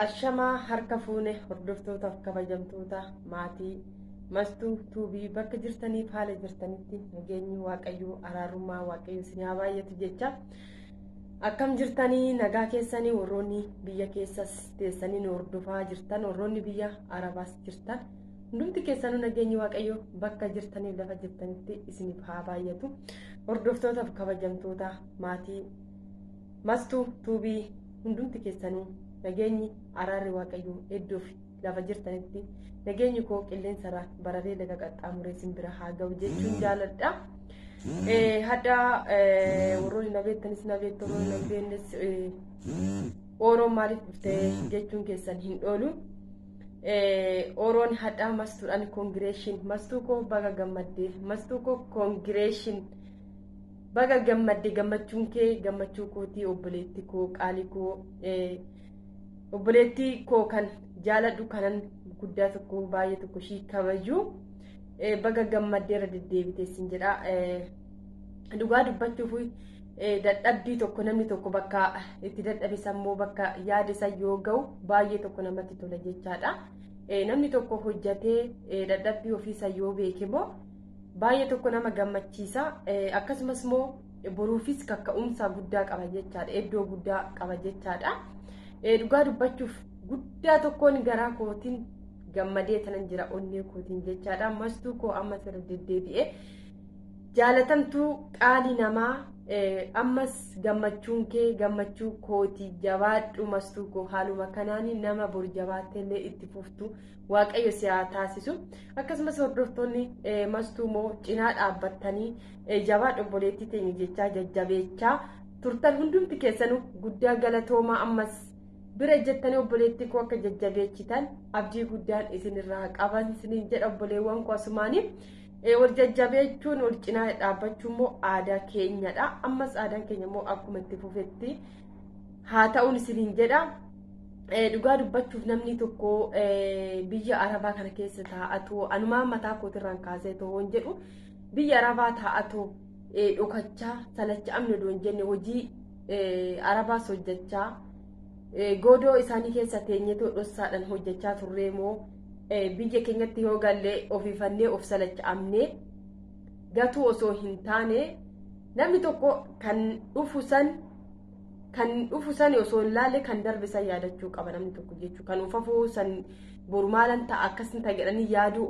Ashamaa harka fuune hordoftootaaf kabajamtoota maatii mastuu tuubii bakka jirtaniif haala jirtanitti nageenyi waaqayyoo araarummaa waaqayyoo isin haa baay'atu jecha akkam jirtanii nagaa keessanii warroonni biyya keessas teessanii nu hordofaa jirtan warroonni biyya arabaas jirtan hundumti keessanuu nageenyi waaqayyoo bakka jirtaniif lafa jirtanitti isiniif haa baay'atu hordoftootaaf kabajamtoota maatii mastuu tuubii hundumti keessanii nageenyi araarri waaqayyoo iddoof lafa jirtanitti nageenyi koo qilleensarraa bararee laga qaxxaamuree simbira haa ga'u jechuun jaaladha. Hadda warroonni nabeettanis nabeetta warroonni nabeennes Oroon maaliif dhuftee jechuun keessan hin oolu. Oroon hadda mastuudhaan koongireeshin mastuu koo baga gammaddee mastuu koo koongireeshin baga gammaddee gammachuun kee gammachuu kootii obboleetti koo qaalii koo obboleetti koo kan jaaladhu kanan guddaa tokko baay'ee tokko shii kabaju baga gammaddeera deddeebitee sin jedha. Dhugaa dubbachuuf dadhabbii tokko namni tokko bakka itti dadhabe sammuu bakka yaada isaa yoo ga'u baay'ee tokko namatti tola jechaadha. Namni tokko hojjatee dadhabbii ofiisaa yoo beeke immoo baay'ee tokko nama gammachiisa. Akkasumas immoo boruufis kakka'umsa guddaa qaba jechaadha. Iddoo guddaa qaba jechaadha. Dhugaa dubbachuuf guddaa tokkoon garaa kootiin gammadee tanan jira onnee kootiin jechaadha. Mastuu koo ammas irra deddeebi'ee jaalatamtuu qaalii namaa ammas gammachuun kee gammachuu kootii jabaadhu mastuu koo haaluma kanaanii nama bor jabaatteellee itti fuftu waaqayyo si haa taasisu. Akkasumas hordoftoonni mastuu moo cinaa dhaabbattanii jabaadhu obboleettii teenya jechaa jajjabeechaa turtan hundumti keessanuu guddaa galatoomaa ammas bira jettanii obboleetti koo akka jajjabeechitan abdii guddaan isinirraa qaban isiniin jedha obboleewwan koo asumaaniif wal jajjabeechuun wal cinaa dhaabbachuun immoo aadaa keenyadha. Ammas aadaan keenya immoo akkuma itti fufetti haa ta'uun isiniin jedha. Dhugaa dubbachuuf namni tokko biyya arabaa kana keessa taa'atu anumaa mataa kootirraan kaasee ta'uun jedhu biyya arabaa taa'atu dhokachaa salacha'amne doon jenne hojii arabaas hojjechaa godoo isaanii keessa teenyetoo dhossaadhaan hojjechaa turree moo biyya keenyatti yoo gallee ofiifannee of salacha'amnee gatuu osoo hin taane namni tokko kan dhufu san osoo hin laalle kan darbe san yaadachuu qaba namni tokko jechuu kan ufafuu san borumaalan ta'a akkasin ta'a jedhanii yaaduu